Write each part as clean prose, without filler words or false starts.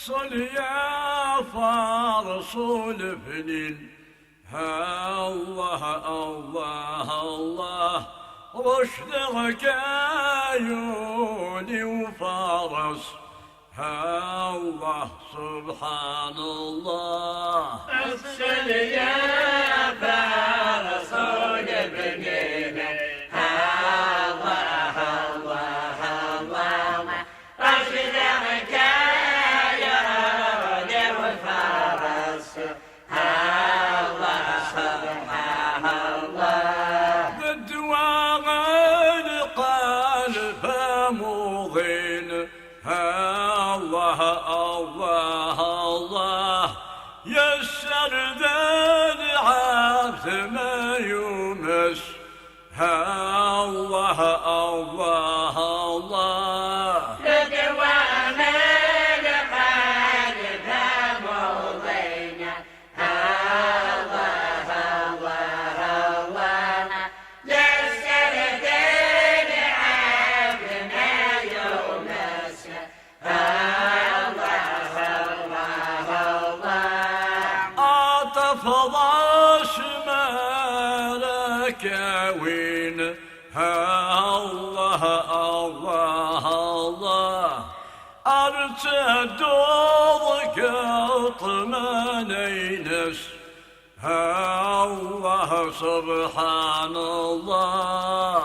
صل يا فارس الفنين، الله الله الله رشدك عيوني وفارس، الله سبحان الله. صل يا فارس الفنين، الله الله الله رشدك عيوني وفارس، الله سبحان الله. بدواء القلب مضين، الله الله الله يسر ذا العبد ما يمس، الله الله الله بدوام القلب مضين، الله الله الله يسر ذا العبد ما يمس، الله الله الله عطف ضاش مالك وين، الله الله الله ارتد قطمان ينس، الله سبحان الله.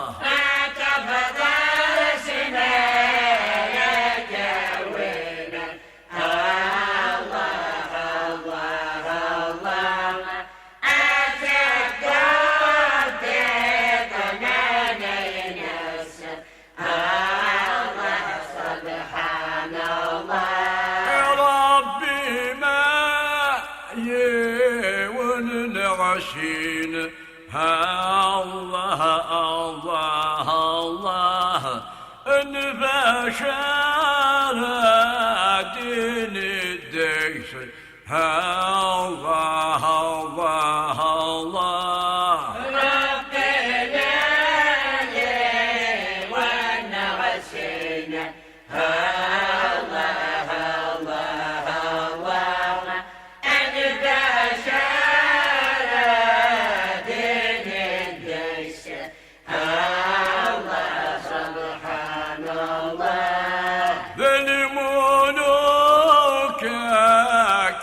عشين، الله الله الله انبشر دين الديس، الله الله الله ربنا يوانا عشين، الله الله الله انبشر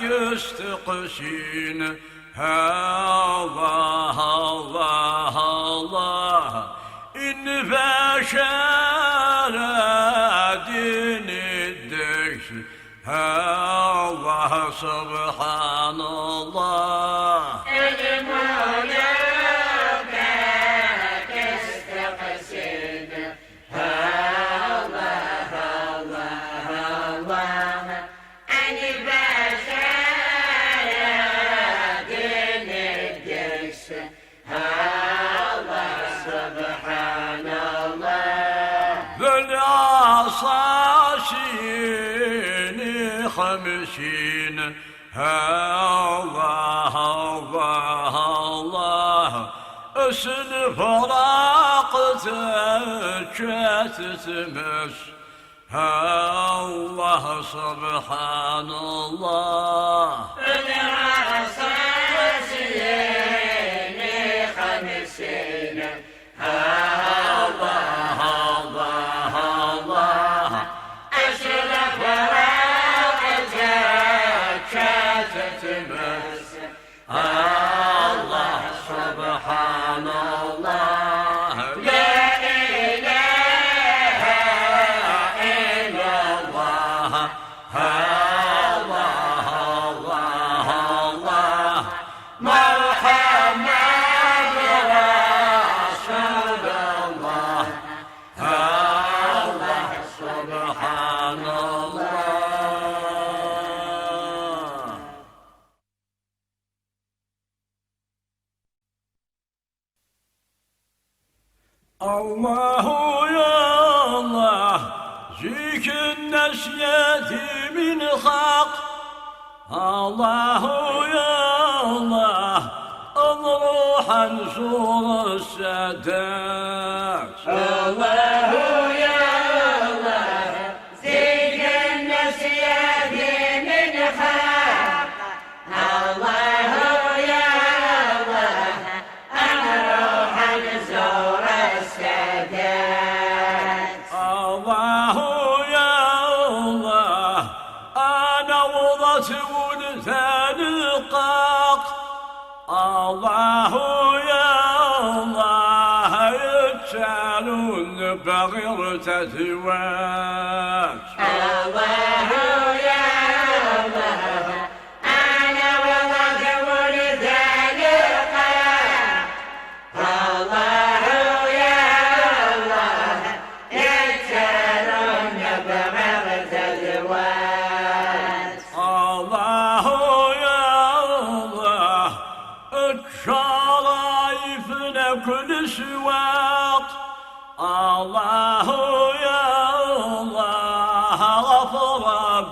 يستقسين، الله الله الله إن بشر دين الديس، الله سبحان الله. الملوك يستقسين، الله الله الله أن العصاشين 50، الله الله الله اسن فراقت تمس، الله سبحان الله. العصاشين 50، الله الله الله أشرف ورقتك تتمس، الله سبحان الله. لا إله إلا الله، الله الله الله محمد رسول الله، الله سبحان الله. الله يا الله زيك النسية من خاق، الله يا الله نروح نزور السادات، الله يا الله زيك النسية من الله يا الله يجعلون بغير تزواج الله يا الله أنا والله ولذلك الله يا الله يجعلون بغير تزواج الله يا الله الشرايفنا كل سواق الله يا الله غفر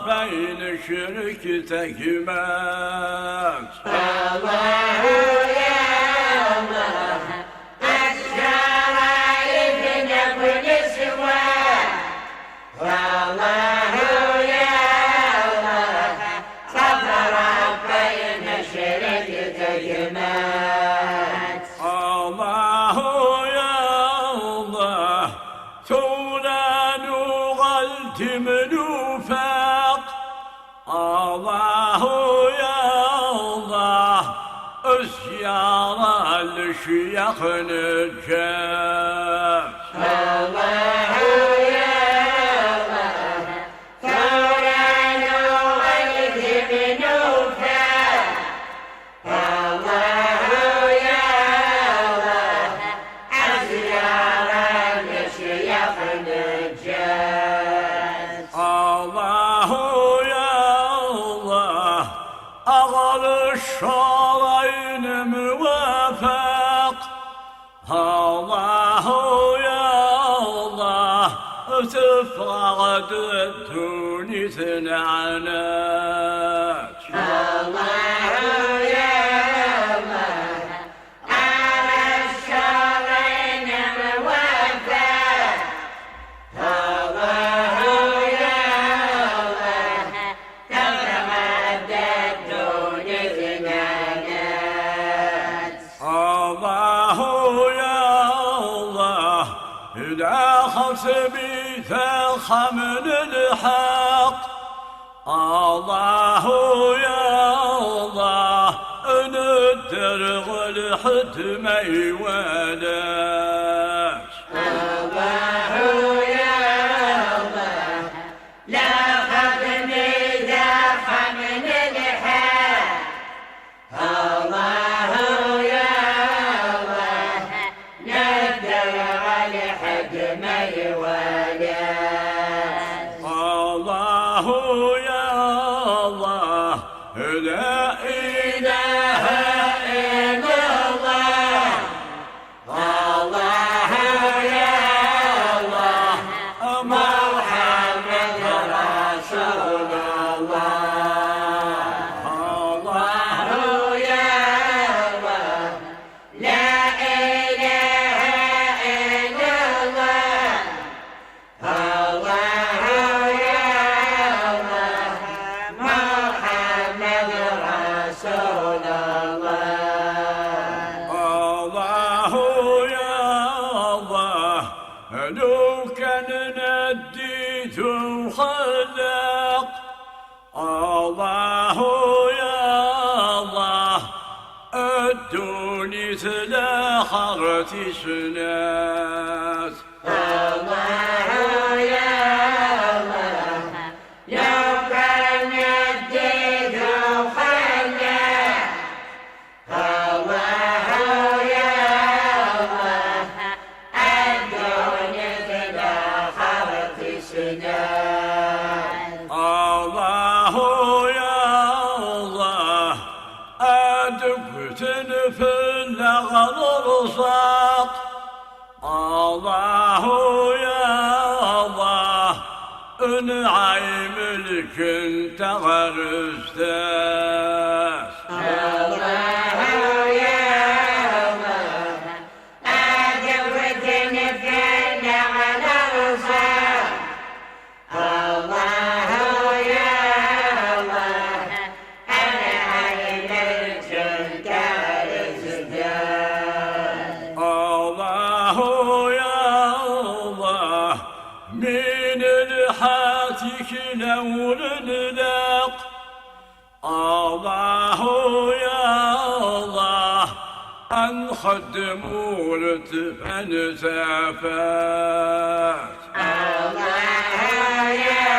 بين شركتك مات الله يا الله الشرايف نكون سوا والله يا الله صبر بين شركتك مات الله يا الله تولان وغلت منوفاق الله يا الله الزيارة لشيخ نجاح الله يا الله ثوران ولد بنوفا الله يا الله أزيارا لشيخ نجاح الله يا الله أغلى الشرعين موافق الله يا الله تفرغ الدنيا ثنعناك الله يا الله على الشرين موافق الله يا الله تفرغ الدنيا ثنعناك الله يا الله إذا خسبي فخم الحق الله يا الله ندرغ الحتم يولاك الله يا الله لا خذني ذا خمن الحق الله يا الله ندر الحكم الولاك الله يا الله لا إله إلا الله الله يا الله محمد رسول الله الله يا الله لا إله إلا الله الله يا الله محمد رسول الله الله يا الله لو كان نديت وخلق الله يا الله الدنيا تلاخرت سنات الله يا الله لو كان الدين خلق الله يا الله الدنيا تداخلت سنان الله يا الله أدقت في الأغرصاق الله يا الله نعيم لك انت غرستاس الله يا الله أدوتني في الأغرصاق الله يا الله أنا عينك انت رزقان الله يا الله من الحاتك لو نلاق الله يا الله عن خدموا رتفا زافات الله يا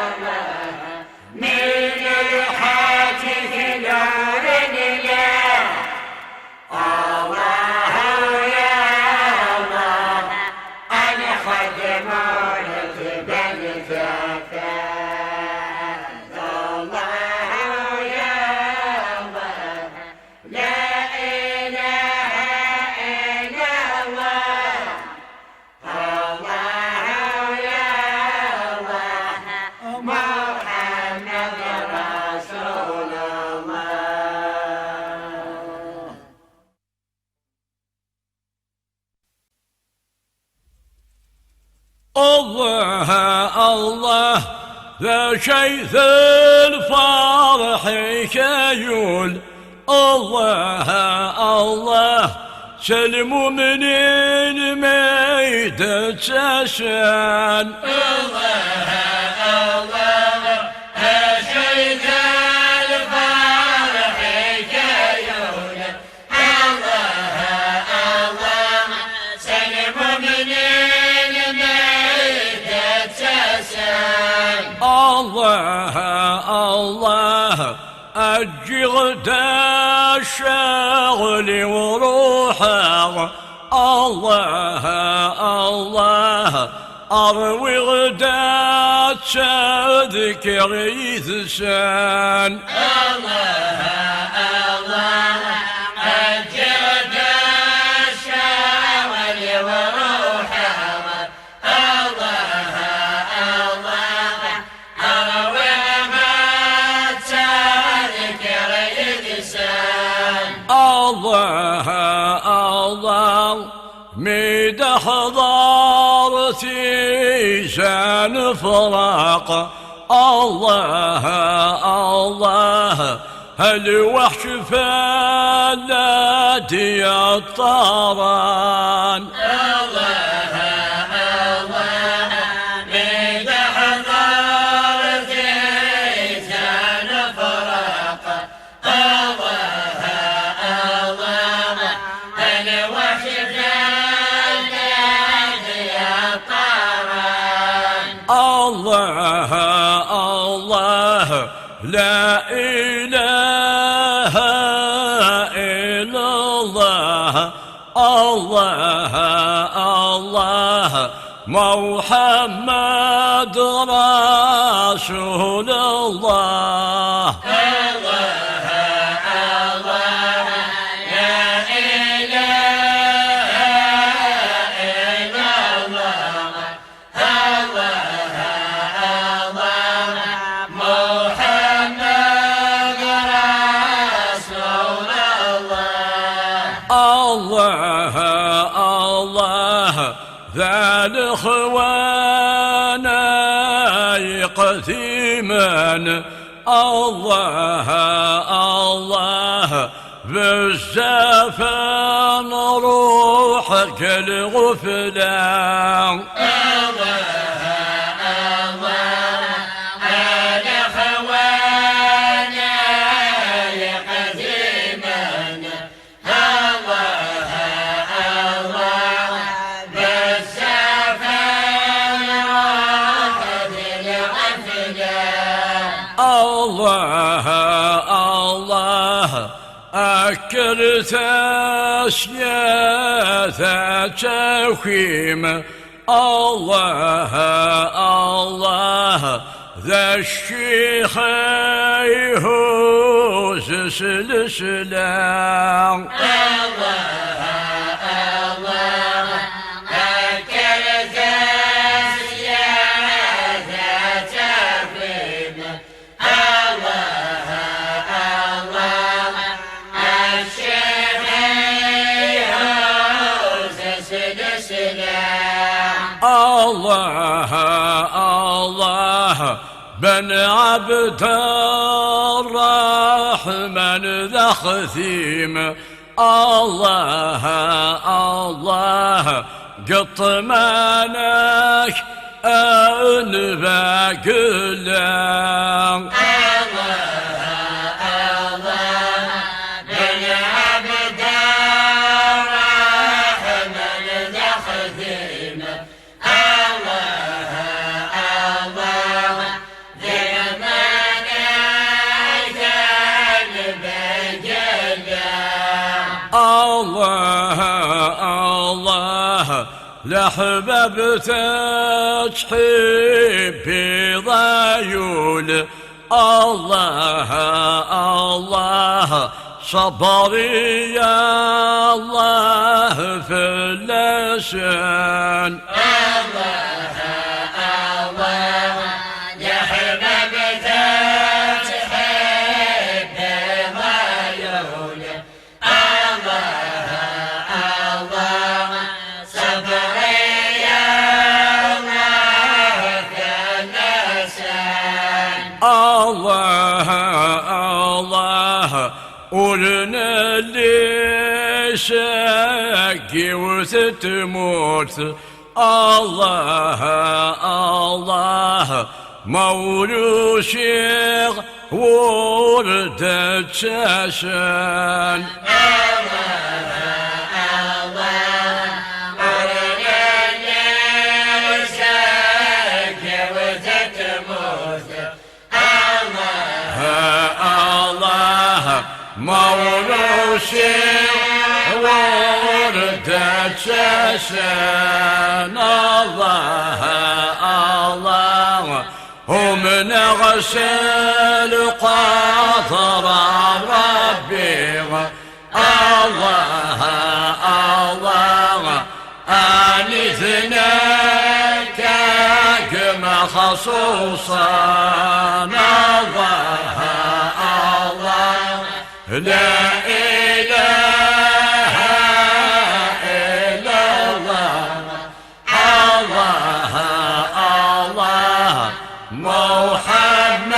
الله من الحاتف نور الله الله يا الله أنا خدم رتبا زافات الله يا الله لا إله إلا الله الله يا الله محمد رسول الله الله الله ذا شيث الفرح كيول الله الله سلم من الميت سسان الله الله هشيد الفرح كيول الله الله سلم من الميت تسان الله الله أجغد الشغل وروحه الله الله أروي غدات تذكر يثسان الله الله أجد الشاول وروحه الله الله أروي ما تذكر يثسان الله الله ميد حضارتي شان فراق الله الله هالوحش فلاتي الطاران الله الله بيد حضارتي كان فراق الله الله الوحش فلاتي الطاران الله الله لا إله إلا الله الله الله محمد رسول الله الله الله لا إله إلا الله الله الله محمد رسول الله الله الله ذا الإخوانا يقديما الله الله بزاف روحك الغفلان الله الله أنا خوانا لقديما الله الله بالسفن واحد الغفلان الله الله أكرت أشياء تخيم الله الله ذا الشيخ يهوس سلسلان الله الله أكلت السيادة تفيم الله الله الشيخ يهوس سلسلان الله الله بن عبد الرحمن ذا خثيم الله الله قط مانك أنبا كلام الله الله بن عبد الله الله لحببتك حبي ضيول الله الله صبري يا الله في اللسان الله الله يا حبيبتك تحب ضيول الله الله صبري يا الله في اللسان الله الله قولنا اللي شقي وستموت الله الله مولو شيخ وردة شاشان مولوشي وردة شاشان الله الله ومن غسل قطر ربي الله الله آنثنا كما خصوصا الله لا إله إلا الله الله الله محمد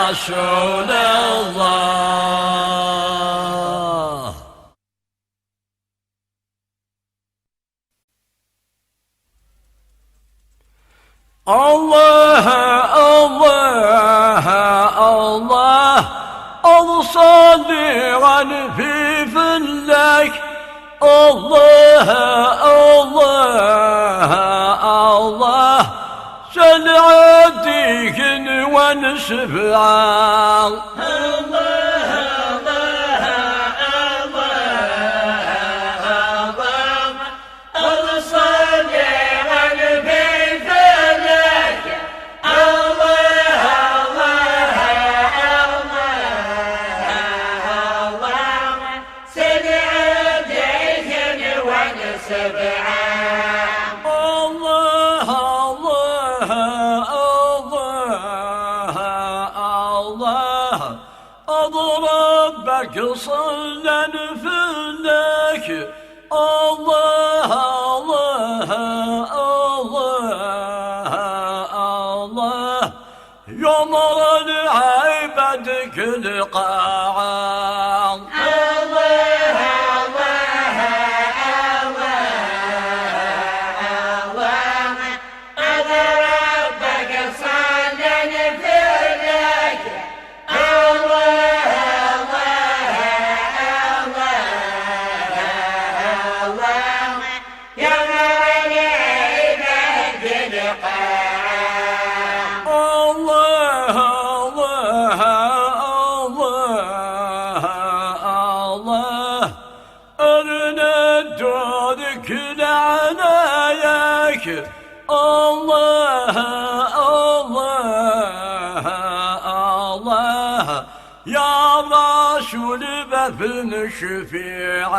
رسول الله. الله الله الله صليا في فلك الله الله الله سل عديك ونسفع الله الله الله الله صليا في فلك الله الله الله الله الله الله أضربك صلا فلك الله الله الله الله يمر العباد كل قاعة الله الله الله يا رسول بابن شفيعا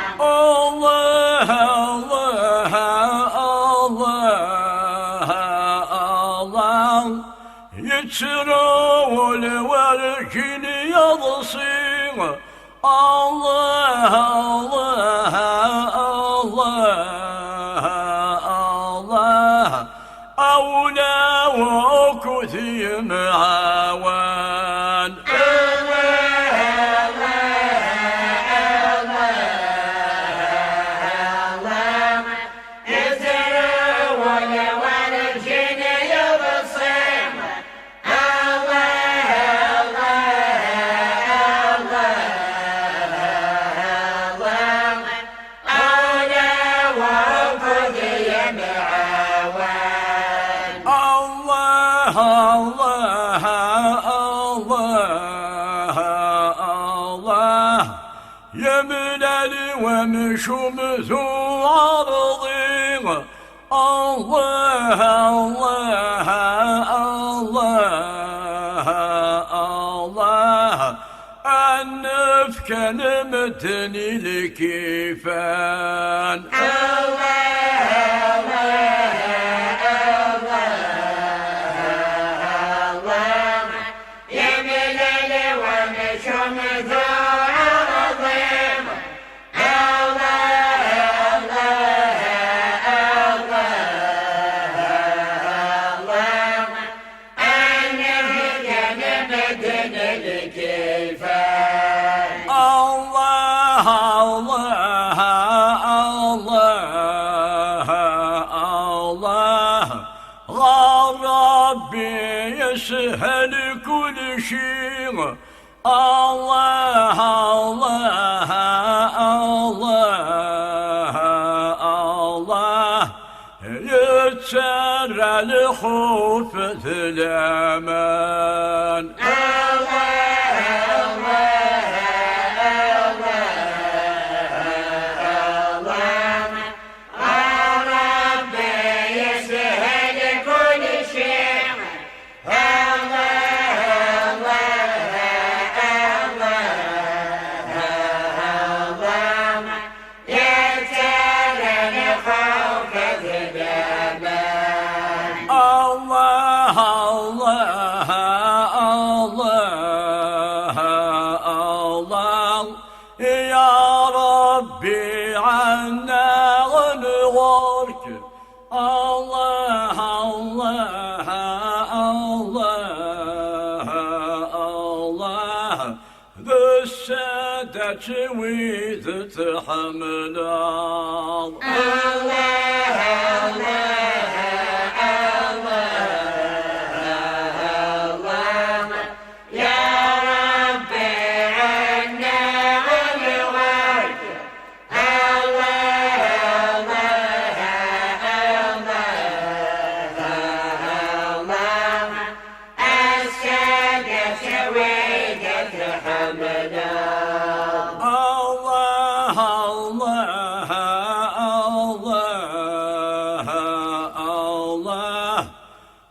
الله الله الله الله يتسروا الوركن يضصيغ الله الله الله الله أولى وكثي معاون يمشم ذو عرض الله الله الله الله أنف كلمتني الكيفان يسهل كل شيء الله الله الله الله يتسرى الخوف في الأمان with تحمل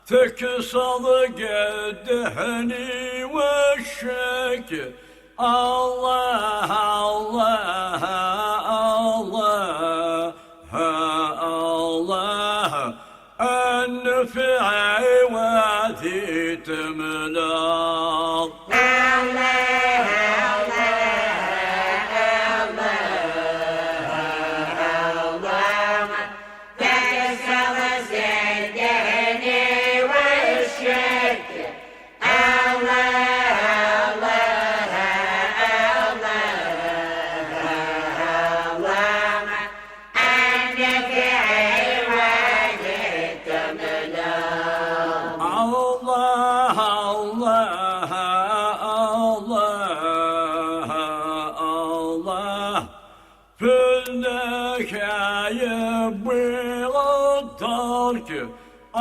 تكسر قدهني وشك الله الله الله الله النفع وذي تملأ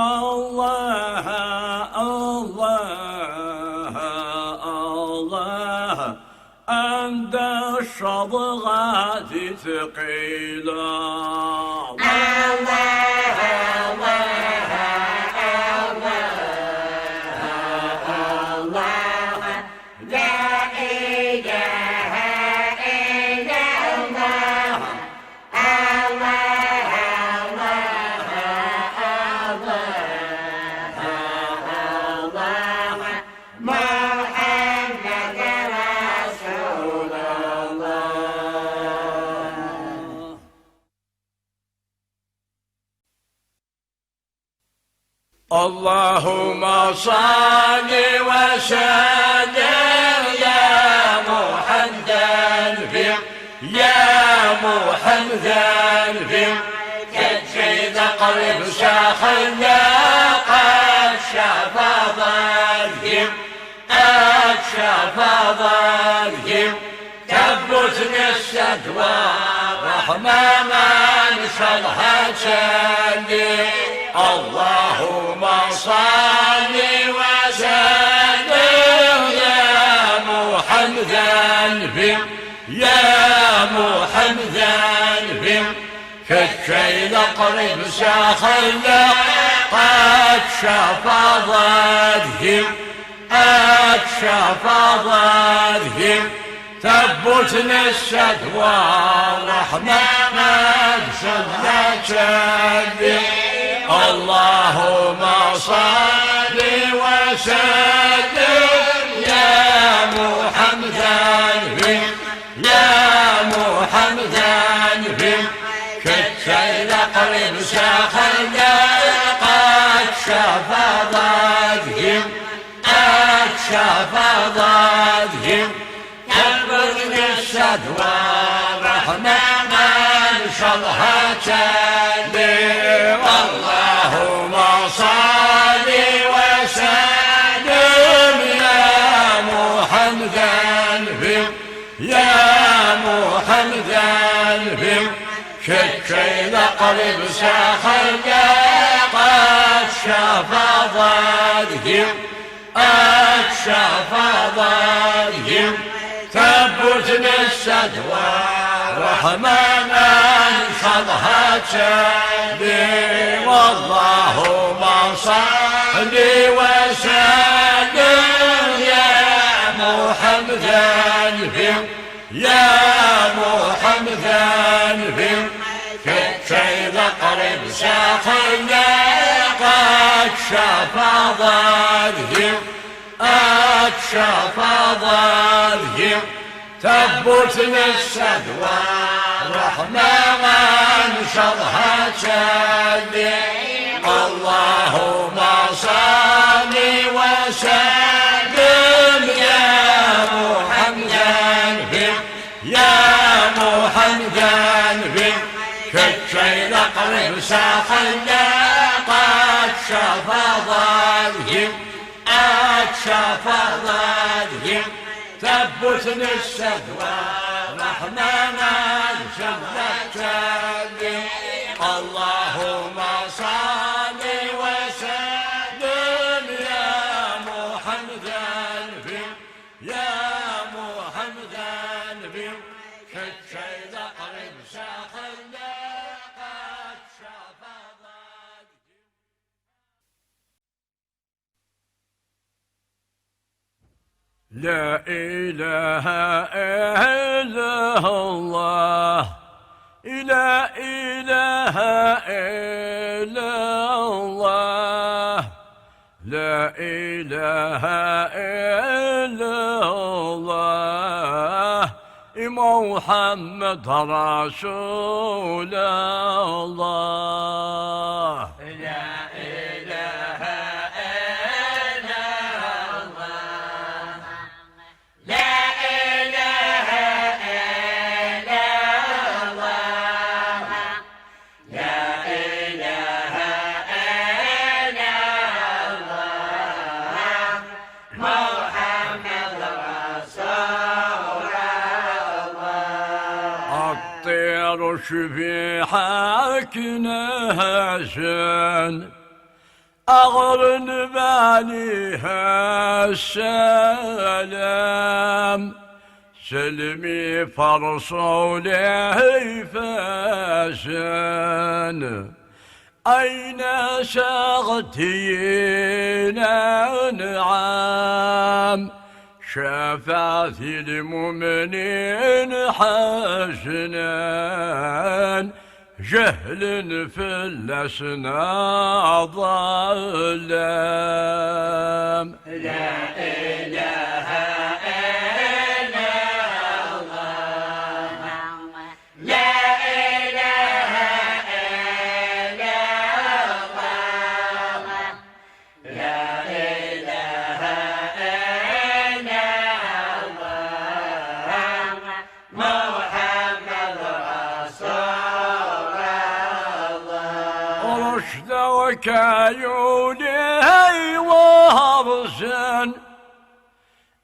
الله الله الله عند الشضغات ثقيلا اللهم صل وسلم يا محمد يا محمد كالجيد قلب شاخنا قد شفى ضرهم أكشف ضرهم تبتني الشدوى رحمة من صلها تشلي اللهم صل وسلم يا محمد يا محمدا في كالشيل قريب ساخلق قد شفى ضدهم أكشف ضدهم ثبتنا الشدوى ورحمة مقصدنا شدي اللهم صل وسلم يا محمدا يا محمدا بهم كالسيل قريب ساخلنا قد شفى ضدهم أكشف ضدهم ينبغي الشدوى رحمة من شرها تلي اللهم صل وسلم يا محمدا بهم يا محمدا بهم كالشيل قريب ساخلنا قد شفى ضدهم أكشف ضدهم ثبتنا الشدوى رحمن انشرها تشدي واللهم صل وسلم يا محمدا بهم يا محمدا بهم كالشيل قريب ساخلنا قد شفى ضدهم أكشف ضدهم ثبتنا الشدوى رحمة انشرها تشدي اللهم صل وسلم يا محمدا بهم يا محمدا بهم كالشيل قريب ساخلنا قد شفى ضدهم أكشف ضدهم ثبتنا الشدوى رحمن انشرها تشدي اللهم صل وسلم يا محمدا بهم يا محمدا بهم كالشيل قريب ساخلنا قد شفى ضدهم لا إله إلا الله لا إله إلا الله لا إله إلا الله محمد رسول الله لا إله إلا الله لا إله إلا الله لا إله إلا الله محمد رسول الله الطير شبيحك نهشن أغرن باليها السلام سلمي فرصوله فاشن أين شغتينا نعم شفاعة المؤمنين حسنا جهل في الأسنى ظلام لا إله إلا الله لا إله إلا الله لا إله إلا الله محمد رسول الله رشد وكايوني وهرسن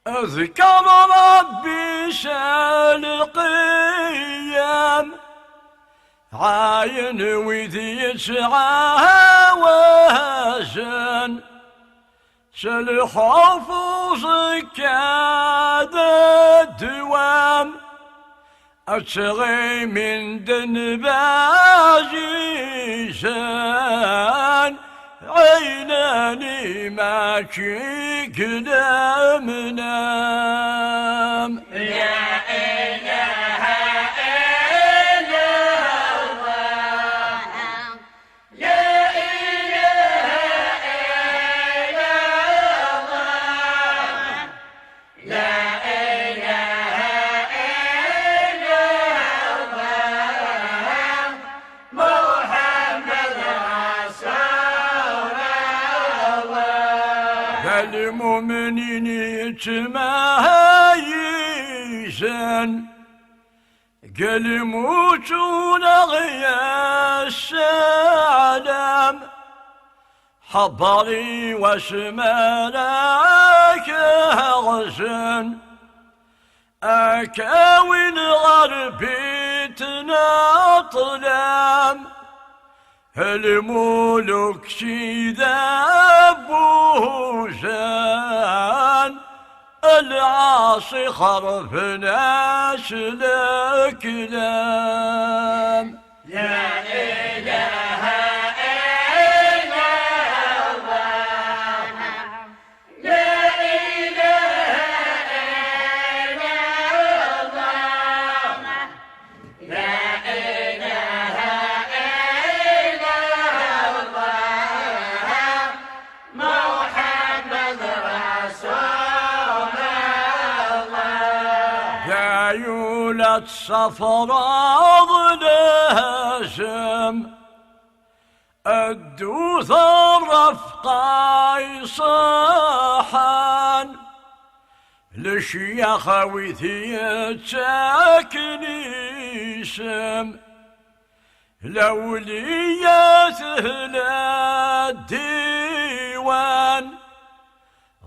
اذكر ربي سالقيام عاين وذي يسعى وهسن سالخوف زكاد الدوام أتغي من دنباجيشان عيناني ما كيك منام لا إله إلا الله لا إله إلا الله لا إله إلا الله محمد رسول الله المؤمنين يتمايزن قل موتون غياس العالم حضري واسمانك غزن أكاوي الغربي تناطلم الملوك شذابوزان العاصي خرف ناس الكلام لا إله إلا الله لا إله إلا الله لا إله إلا الله محمد رسول الله يا يولد صفراء لازم الدوثر رفقاي صاحان لشيخ وثيتك نيسم لولياته الديوان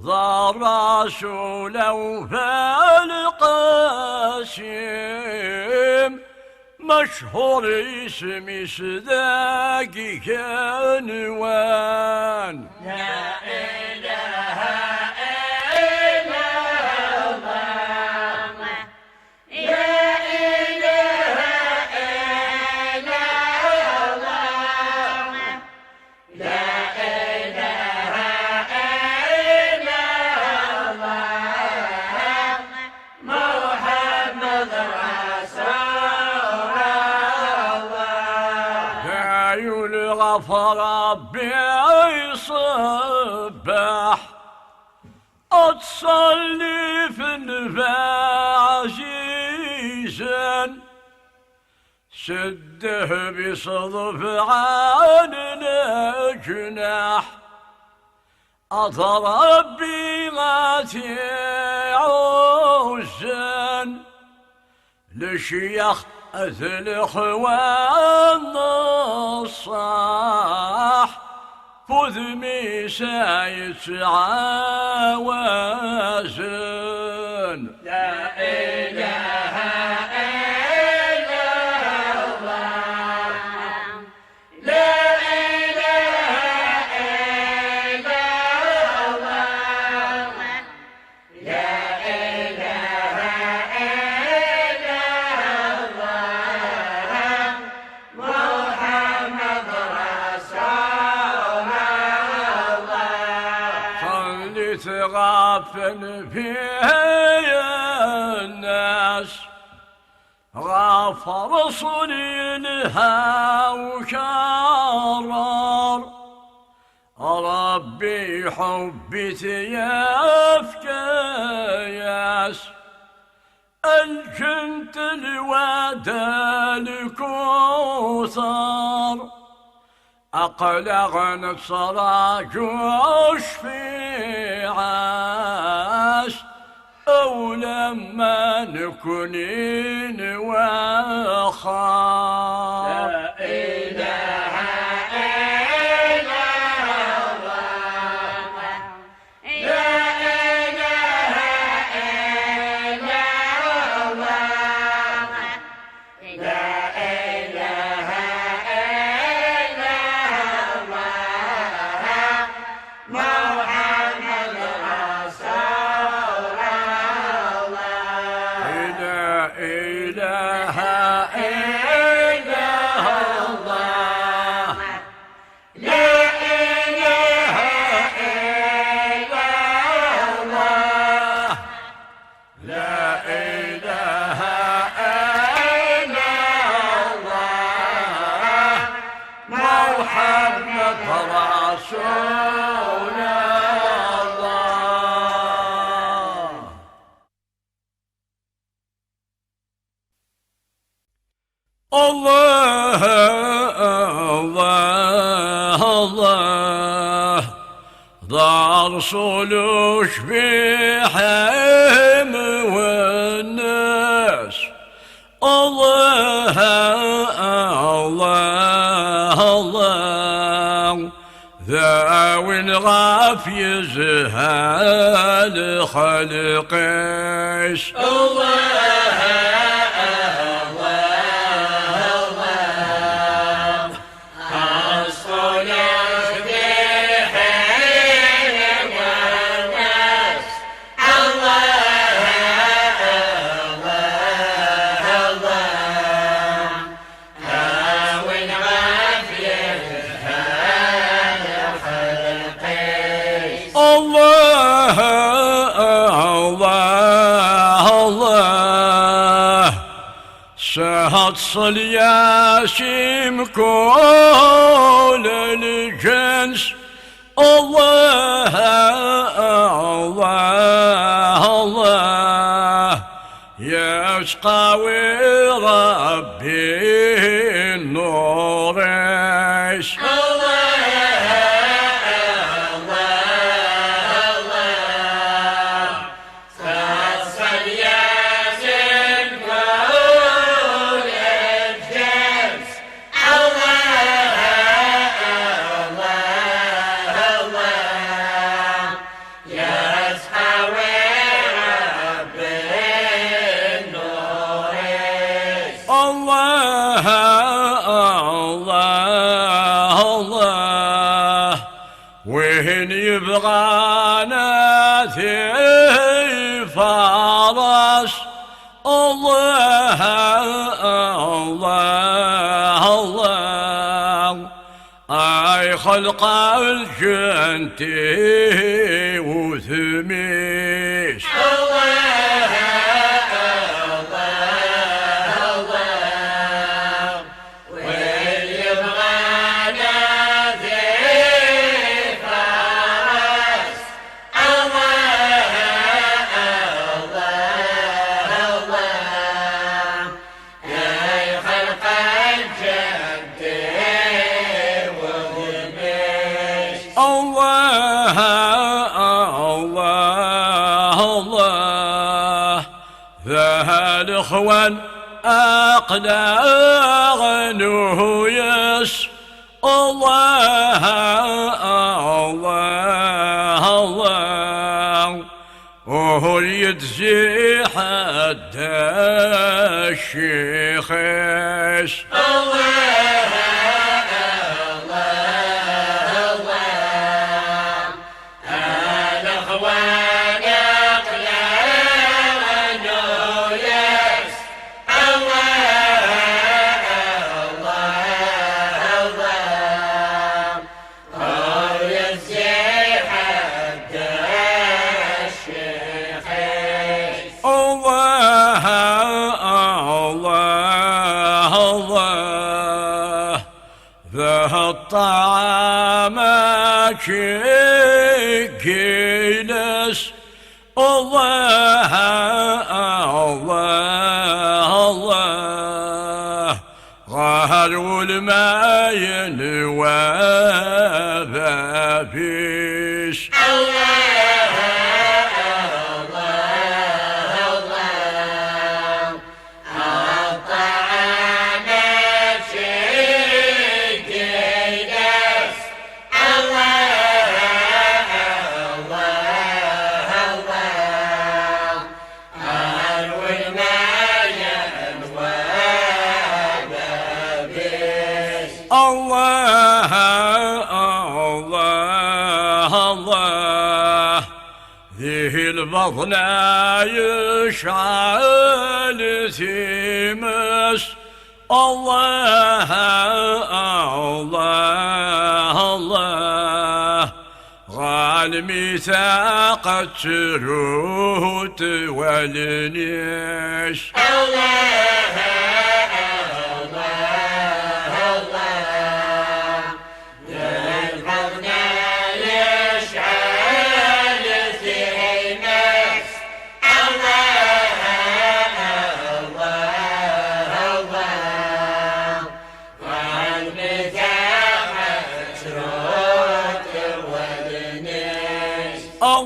ضار رسوله فالقاسم مشهور اسم صداقي كنوان لا إله إلا الله لا إله إلا الله لا إله إلا الله محمد رسول الله يا يلغفر ربي صبح أتصلي في الفعزيزن سده بصدف عن الجناح أضرب بغاتي عوزن لشيخ الإخوان الصاح فذمي سايس عوازن لا إله إلا الله لا إله إلا الله لا إله إلا الله محمد رسول الله صليت غافل فيها الناس غافر صليلها وكرر ربي حبي يفكياس الجنت الوادى الكوثر أقلق نصراج في عاش أو لما نكونين وخار لا إله إلا الله لا إله إلا الله لا إله إلا الله محمد رسول الله لا إله محمد رسول الله الله الله دار صلوش بحيم والناس الله الله الله ذاوي الغاف يزهال خلقش الله شهد ياسم كل الجنس الله الله الله يسقى ربي النورش يبغانا في فرس الله الله الله اي خلق الجنتي وثميش اخوان اقلاغنه يس الله الله الله وهو يتزي حتى الشيخش الطعام كيلس الله الله الله غهر والماء ينوى فيش الله الله الله ذي البطن يشعل ثمس الله الله الله غال ميثاق الشروط والنيش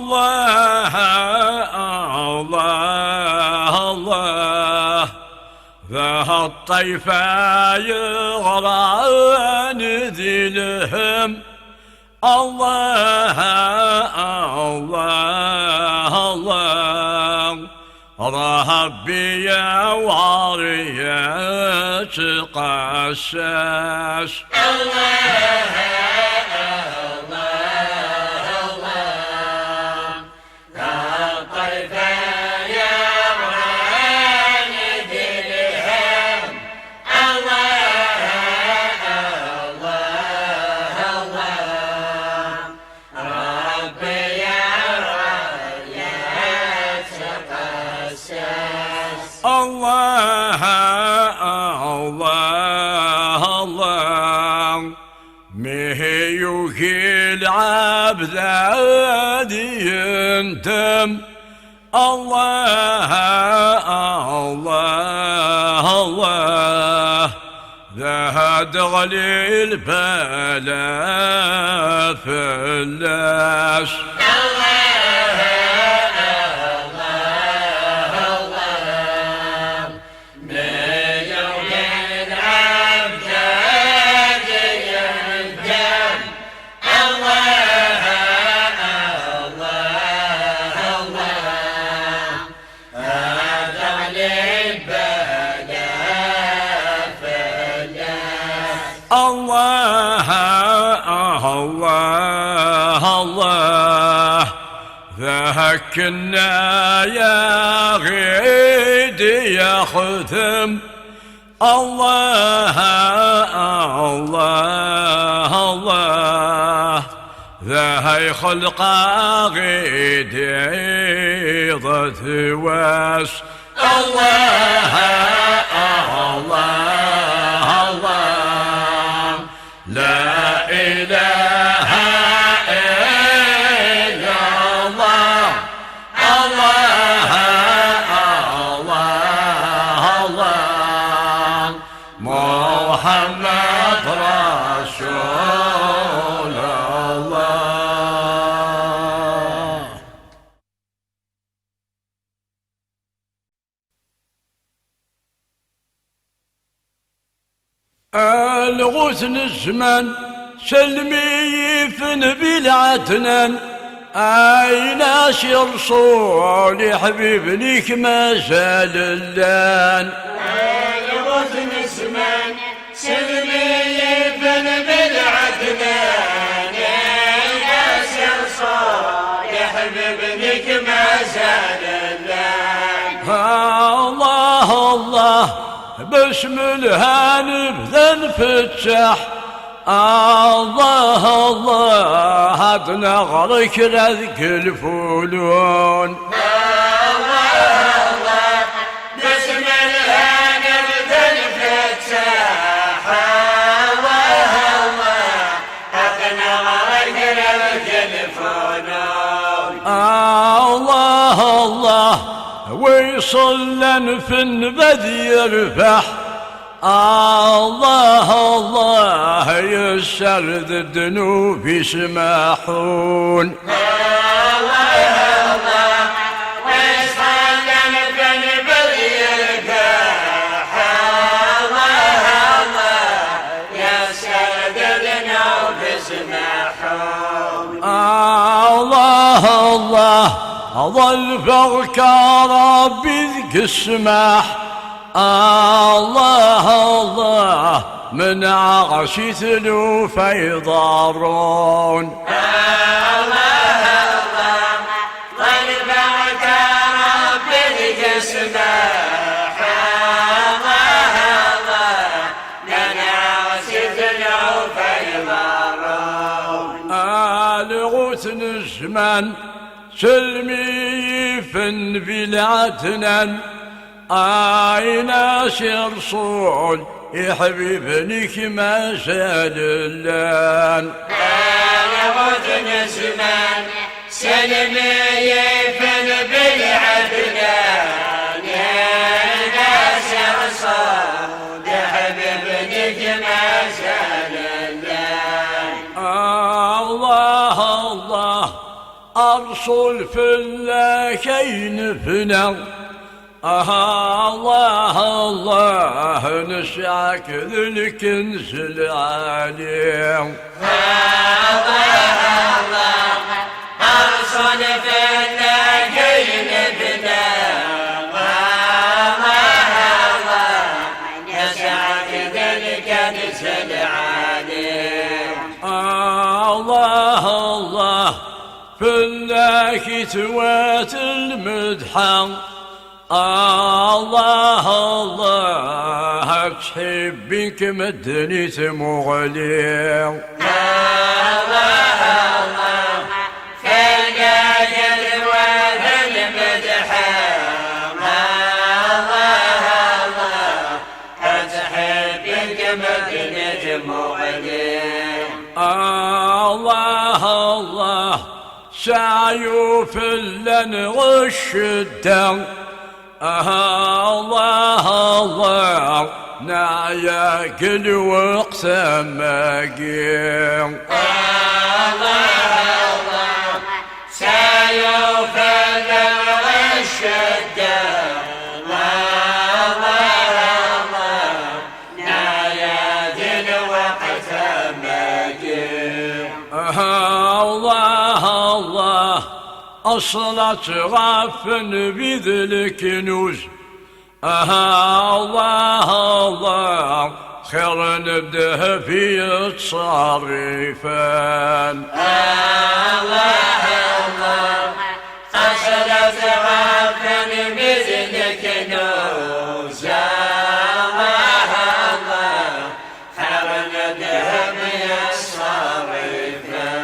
الله الله الله ذا الطيفة يغران ذي الهم الله الله الله ربي يا واريا تقسس الله الله الله الله مهيوكي العبد ينتم الله الله الله ذا دغلي البلا فلاش الله الله الله ذهكنا يا غيد يا ختم الله الله الله ذا خلق غيد ضت واس الله الله الله لا إله إلا الله الله الله الله محمد رسول الله. الغثن الزمان سلمي فن بلعتنا أين رسول حبيب ليك ما زال اللان الغثن الزمان سلمي فن بلعتنا أين رسول حبيب ليك ما زال اللان الله الله باسم الهانب ذا الفتح الله الله عدنا غرك رذك الفولون الله الله باسم الهانب ذا الفتح الله الله عدنا غرك رذك الفولون الله الله ويصلا في النبذ يرفح الله الله يسرد الذنوب يسمحون الله الله ويصلا في النبذ يرفح الله الله يسرد الذنوب يسمحون الله الله ظل فوق ربي ذك السماح الله الله من عغشي ثلوف يضارون الله الله ظل فوق ربي ذك السماح الله الله من عغشي ثلوف يضارون الغثن الزمان سلمي فن بلعتنا أين رسول يا حبيبنك ما زال اللان أنا غثن زمان سلمي فن بالعدنان يا رسول يا حبيبنك ما زال اللان الله الله الرسول في اللاكين فنا الله الله نسعك ذي الكنز العالي الله أرسل في اللاكين فنا الله نسعك ذي الكنز العالي الله الله في اللاكتوات المدحة الله الله تحبك مدني مغلي الله في اللاكتوات المدحة الله تحبك مدني مغلي الله الله سعيوف لن غش الدم الله الله نعيا كل وقت ماقيم الله سيوف الغش الدم الله نعيا كل وقت ماقيم الله الله أصلت غافن بذل الكنوز الله الله خير نبده في التصريفان الله أصلت غافن بذل الكنوز الله خير نبده في التصريفان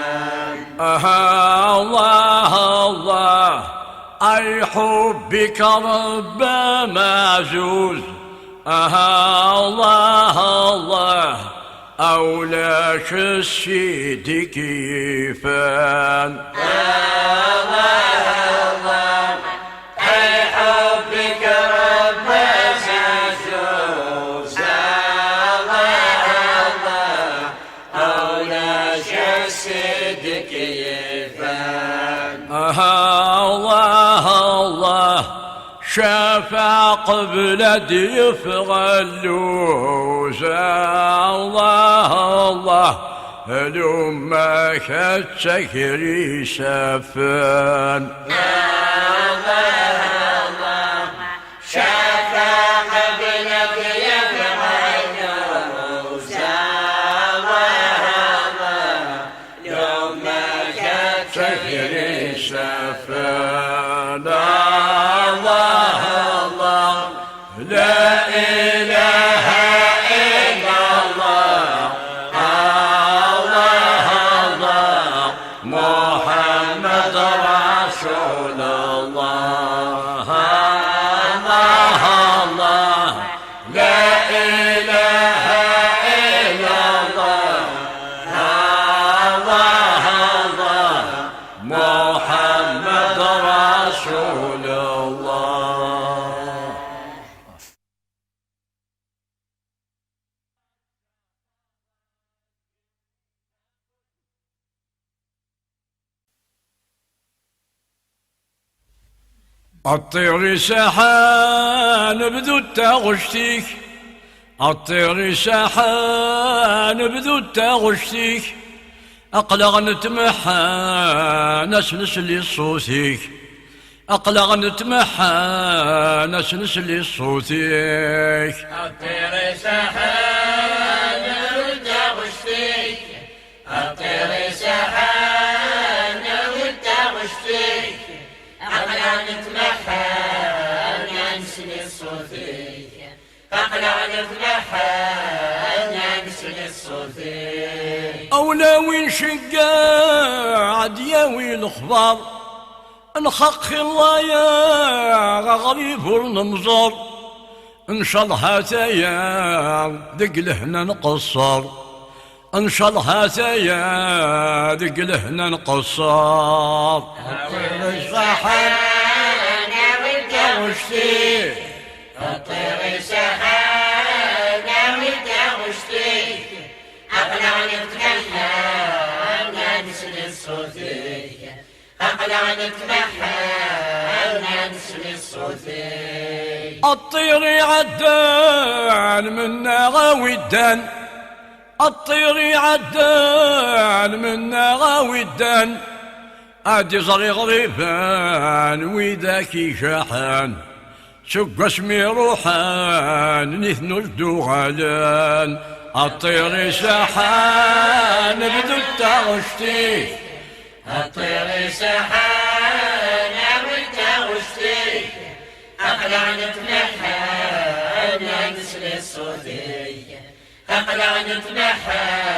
الله الله أي حبك رب معزوز الله الله أولاش السيد كيفان الله أي حبك رب معزوز الله أولاش السيد كيفان الله الله شافع قبل ضيف غلوز الله الله لما كتسكري سفان الله شافع قبل ضيف غلوز الله لما كتسكري سفان الله الله لا إله إلا الله الله الله محمد رسول الله الله الله لا إله إلا الله الله الله محمد رسول الله. الطير سحان بدو التغشتيك الطير سحان بدو التغشتيك أقلق نتمحى نسنس لي صوتيك أقلق نتمحى نسنس لي صوتيك الطير سحان وتغشتيك الطير سحان وتغشتيك أقلق نتمحى نسنس صوتيك أقلق نتمحى نسنس صوتيك أولوي شقا عدياوي الأخبار نخخ الله يا غريب ونمزر إن شاء الله هاتيا دق لهنا نقصر إن شاء الله هاتيا دق لهنا نقصر الطير سحان وتغشتيك الطير سحان وتغشتيك أقلع نتمحى نسنس صوتيك أقلع نتمحى نسمي الصوتي الطير عدان منا غاودان الطير عدان منا غاودان أدي صغي غريبان وذاكي شاحان سق اسمي روحان نثنو الدغالان الطير ساحان بدو التغشتي الطير سحان والتغشتي أقلع نتمحى نسمي الصوتي أقلع نتمحى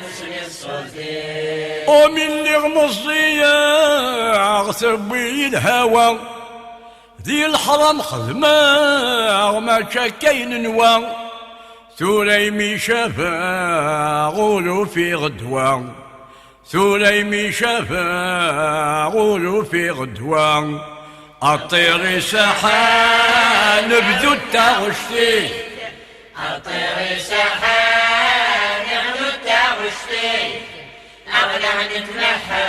نسمي الصوتي ومن اللي غمصية ثبي الهوى ذي الحرم خدمة ما شكين نوى ثليمي شفا غولو في غدوة ثليمي شفا غولو في غدوة الطير سحان بدو التغشتي الطير سحان بدو التغشتي أقلع نتمحى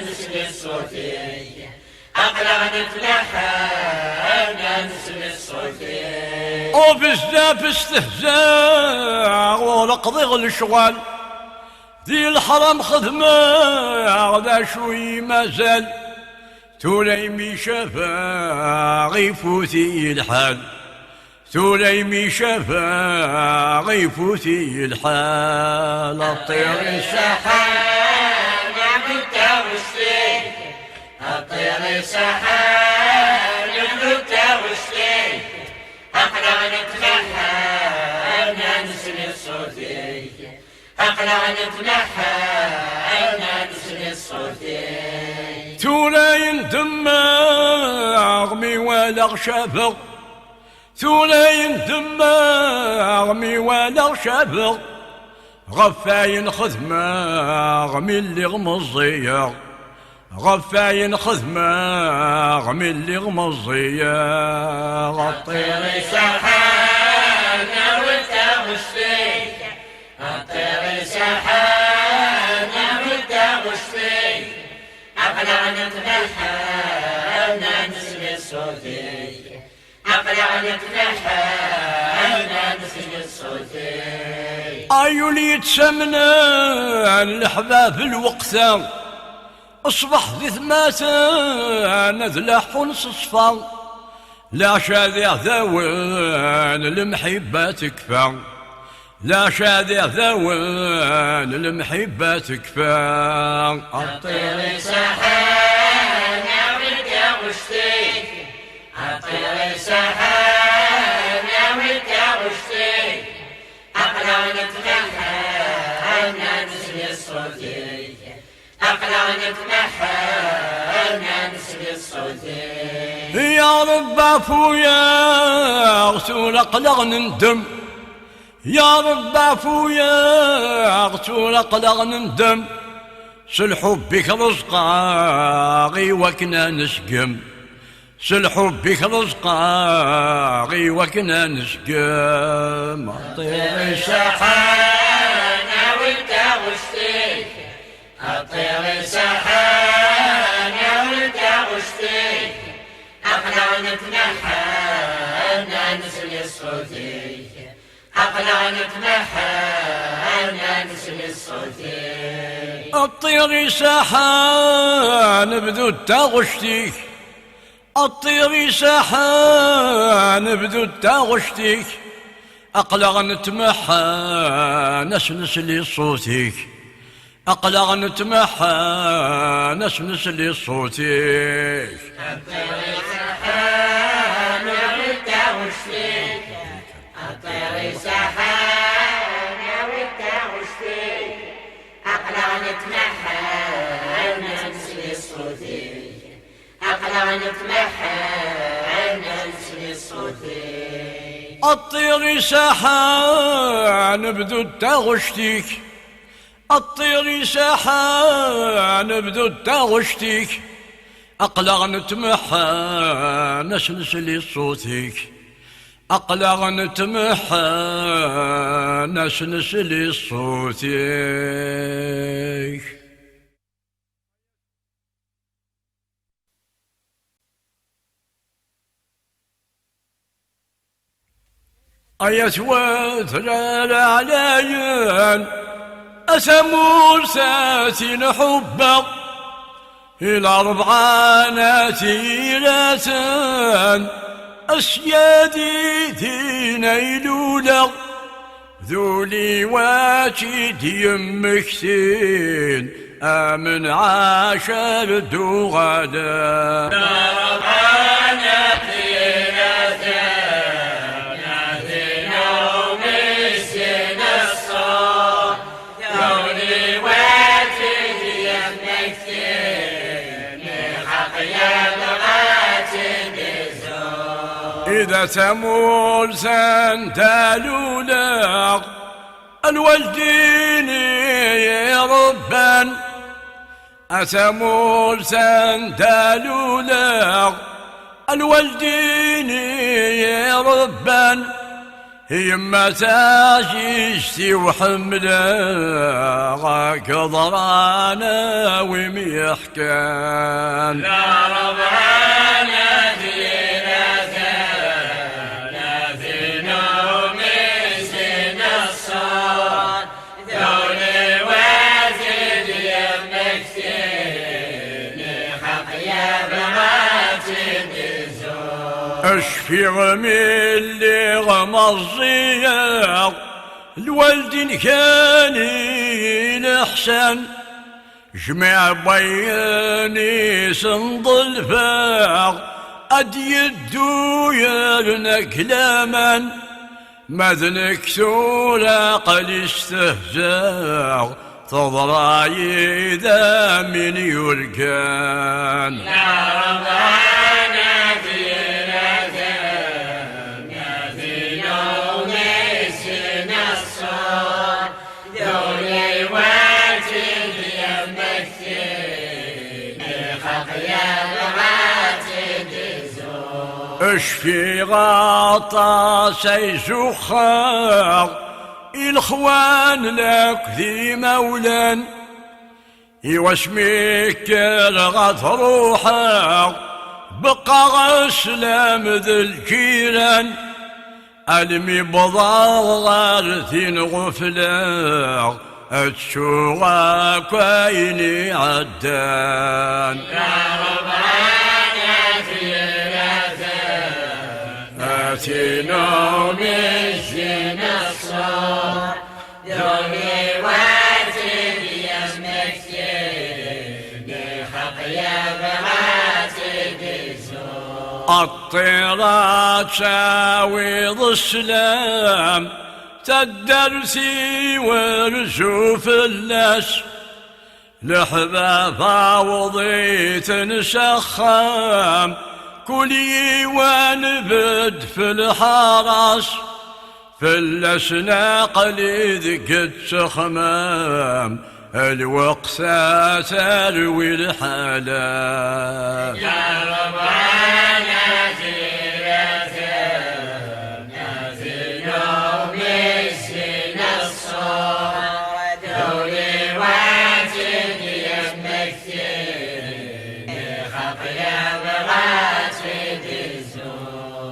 نسمي الصوتي أقلع نتمحى نسمي الصوتي وبزاف استهزاء ولقضي الشغال ذي الحرم خدمة ذا شوي مازال ثليمي شفا غيفوتي الحال ثليمي شفا غيفوتي الحال الطير سحان بالتغشتي الطير سحان بالتغشتي أقلع نتمحى نسمي الصوتي أقلع نتمحى نسمي الصوتي ثلين دماغ مي ولا شفق ثلين دماغ ولا شفق غفاين خدمة من اللي غمزية غفاين خدمة من اللي غمزية الطير سحان والتغشتي الطير سحان والتغشتي أقلع نتمحى نسمي الصوتي أقلع نتمحى نسمي الصوتي أيولي يتسمنا الحباب الوقتا أصبح ذي ثماتا نذلح ونصفى لا شاذع ذوان المحبة تكفى لا شاذع ذوان المحبة تكفى الطير سحان والتغشتي الطير سحان والتغشتي أقلع نتمحى نسمي الصوتي أقلع نتمحى نسمي الصوتي يا رب عفو يا رسول أقلع نندم يا رب عفو يا رسول أقلع نندم سلحبك رزقاغي وكنا نسقم سلحبك رزقاغي وكنا نسقم الطير سحان والتغشتي الطير سحان والتغشتي أقلع نتمحى نسمي الصوتي أقلع نتمحى نسمي الصوتي الطير سحان بدو التغشتيك الطير سحان بدو التغشتيك أقلع نتمحى نسنس لي صوتك أقلع نتمحى نسنس لي صوتك الطير سحان والتغشتيك الطير سحان والتغشتيك أقلع نتمحى نسمي الصوتي أقلع نتمحى نسمي الصوتي الطير سحان بدو التغشتيك الطير سحان بدو التغشتيك أقلع نتمحى نسنس لي صوتك أقلع نتمحى نسنس لي صوتك أيت وترى عليا أسمور ساتين حبا إلى ربعانات لسان أسيادي نيلولا ذولي واجد يمكتين آمن عاشر دوغادا إذا تمول سندالولا الوالدين يا ربان أتمول سندالولا الوالدين يا ربان يما تاجيشتي وحملا غاك ضرانا وميحكان لا ربعانا اشفي غمي اللي غمضيا الوالدين كان الحسن جمع بياني سنضل فاغ ادي الدويا كلاما مذنك ثورة قل استهزاغ تضراي ذا من يركان يا ربنا اشفي غاطا سيزخاغ الخوان لك ذي مولان يواسميك الغث روحاغ بقى غسلام ذي الجيران المي بضاغر ثين غفلاغ اتشوغا كايني عدان يا ربنا آتينا من الصور دوني واتد يمكتني حق يا بغاتد الزور الطيرات شاويض السلام تدرسي ورزوف اللاس لحبابا وضيت نسخام كلي ونبد في الحرس في الأسناق اللي ذكت سخمام الوقت تروي الحالة يا ربنا يوم السن الصور دولي واتد يمكتني خط يا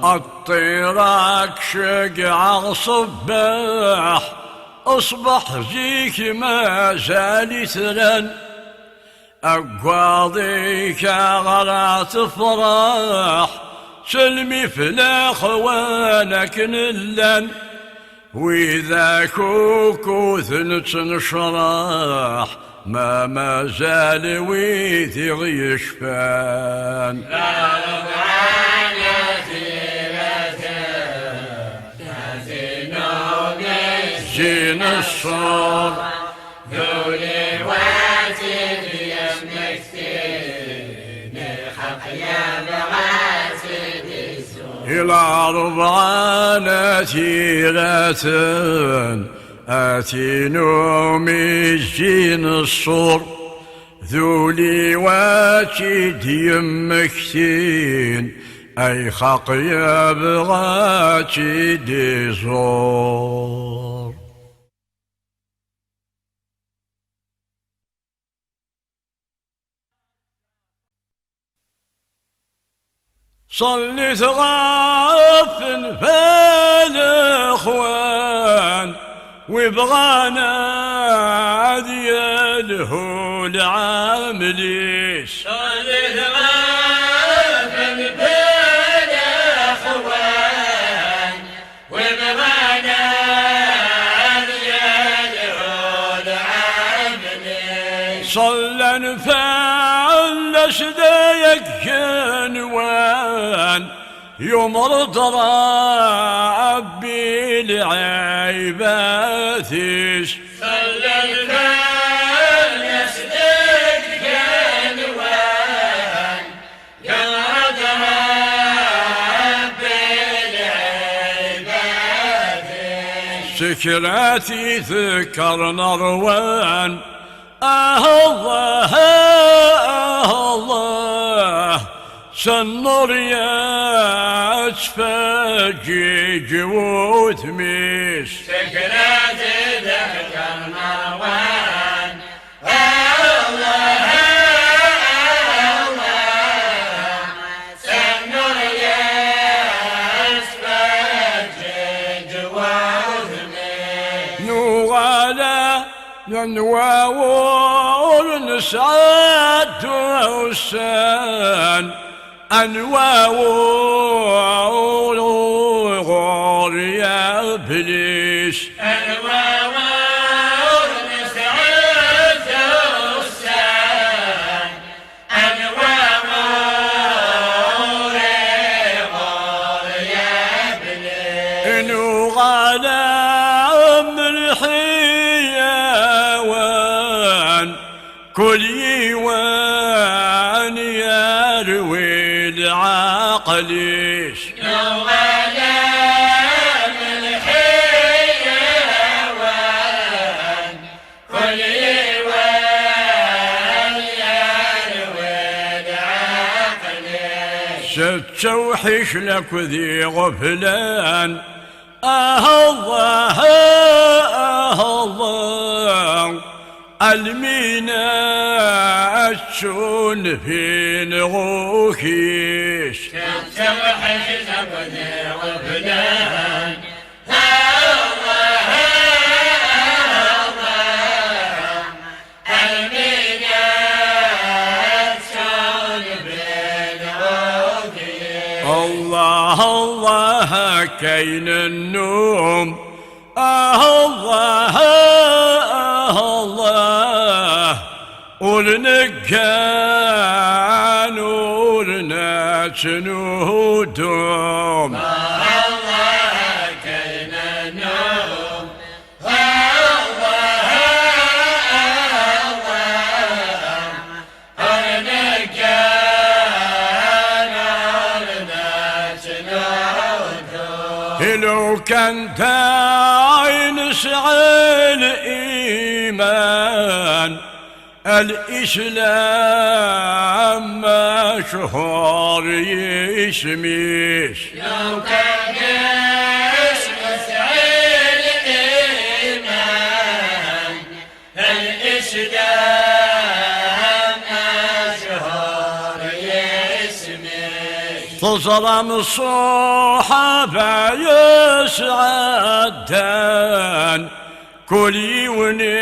الطيراك شقع صباح اصبح زيك ما زال ثرن اقواضيك غرات فراح سلمي في الاخوانك نلن واذا كوكوث نشراح ما زال ويثغ يشفان جين الصور ذولي واتد يمكتني حق يا بغاتد الزور إلى ربعانا تيرة آتينو مجين الصور ذولي واتد يمكتين أي خق يا بغاتد الزور. صلي ثغاف فالاخوان وبغانا دياله العامليش صلي ثغاف فالاخوان وبغانا دياله العامليش صلى نفعل شدايك جنوان يوم رضى بالعيباثيش صلى الفال يسدك جنوان يوم رضى بالعيباثيش سكراتي ذكر نروان الله الله سنور يا أشفاجي جوث ميش سكرات ذكر مروان الله الله سنور يا أشفاج جواذني نوغالا نواور نسعد وسان أنواور غور يا بليش أنواور نسعد وسان أنواور غور يا بليش نوغالا ملحيوان كل يوان يروي العقليش نوغالا من حيوان كل يوان يروي العقليش ستوحش لك ذي غفلان الله الله المينا الشون في نغوكيش تتوحش تبني وفلان الله الله المينا الشون بين وفيه الله الله كين النوم الله الله ولنكان ولناس نودوم الله كين النوم الله الله أرنكان الناس نودوم لو كان تعين سعى الإيمان الإسلام مشهور يسميش لو كان اسم سعيد الإيمان الإسلام أشهر يسمي تظلم الصحابة يسعدان كل يونيجوه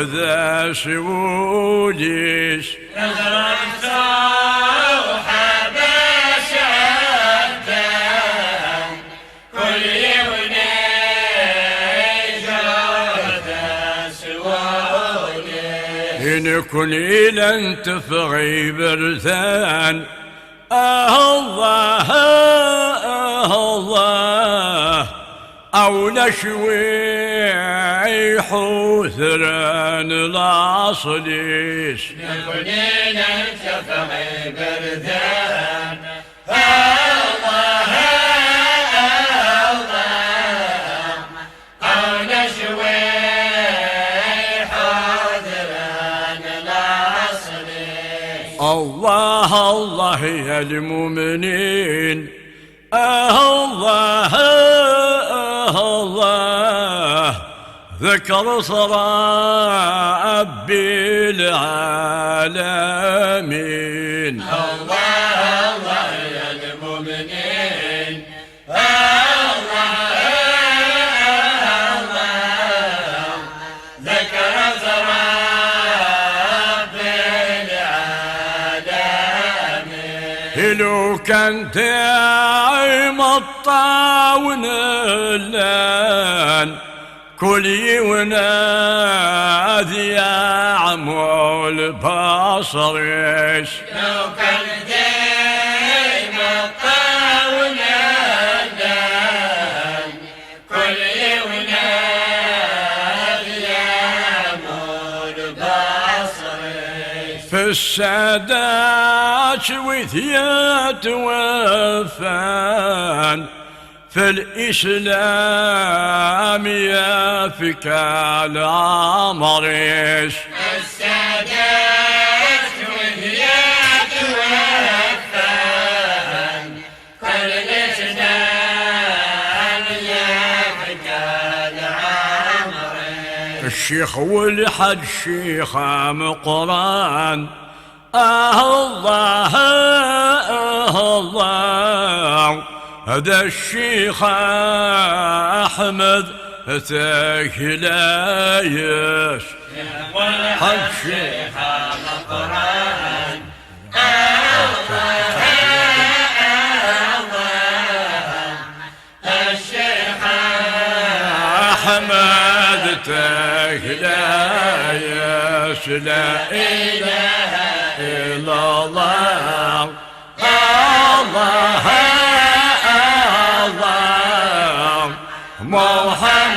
ذا سوليش نظر الصحابة شدان كل يوم جود سوالي إن كل لن تفغي برثان الله الله أو نشوي حوثران الأصليش نكونين انتفعي بردان الله الله أو نشوي حاضران الأصلي الله الله يا المؤمنين الله الله ذكر رب العالمين. الله الله يا المؤمنين، الله الله ذكر رب العالمين. لو كان داعم الطاون اللان كل ينادي يا عمو البصر لو كان دايما الطاولة كل ينادي يا مول بصري. في السادات وثيات وفان في الإسلام يافك الأمريش. السادات وهيات وفان كل الإسلام يافك العمري. الشيخ والحج شيخ مقران الله الله هذا الشيخ أحمد تكلايش والحج شيخ مقران الشيخ أحمد تكلايش لا إله إلا الله الله الله محمد